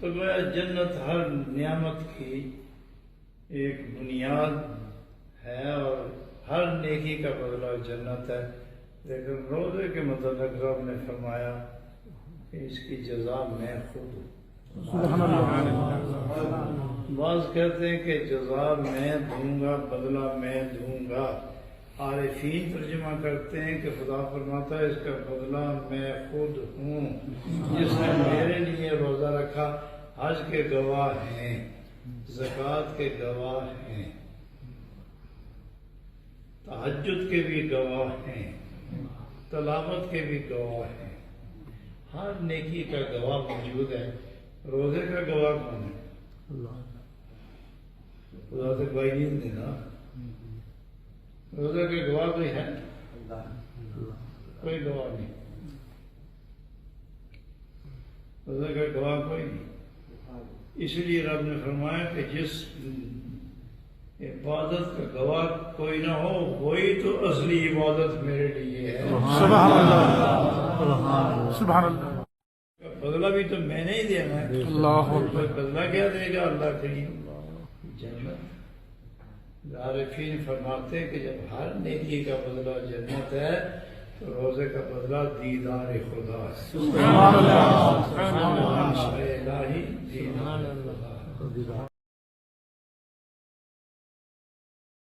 تو گویا جنت ہر نعمت کی ایک بنیاد ہے اور ہر نیکی کا بدلہ جنت ہے، لیکن روزے کے متعلق رب نے فرمایا کہ اس کی جزا میں خود ہوں۔ بعض کہتے ہیں کہ جزا میں دوں گا، بدلہ میں دوں گا۔ عارفین ترجمہ کرتے ہیں کہ خدا فرماتا ہے اس کا بدلہ میں خود ہوں، جس نے میرے لیے روزہ رکھا۔ حج کے گواہ ہیں، زکوٰۃ کے گواہ ہیں، تہجد کے بھی گواہ ہیں، تلاوت کے بھی گواہ ہیں، ہر نیکی کا گواہ موجود ہے۔ روزے کا گواہ کون ہے؟ خدا سے گواہی نہیں دینا۔ روزے کے گواہ کوئی ہے؟ کوئی گواہ نہیں، روزے کا گواہ کوئی نہیں۔ اس لیے رب نے فرمایا کہ جس عبادت کا گواہ کوئی نہ ہو وہی تو اصلی عبادت میرے لیے ہے۔ سبحان اللہ، سبحان اللہ۔ بدلہ بھی تو میں نے ہی دینا ہے۔ اللہ بدلہ کیا دے گا اللہ کریم؟ جنت۔ عارفین فرماتے ہیں کہ جب ہر نیکی کا بدلہ جنت ہے تو روزے کا بدلہ دیدار خدا ہے۔ سبحان اللہ، الہی دیدار خدا۔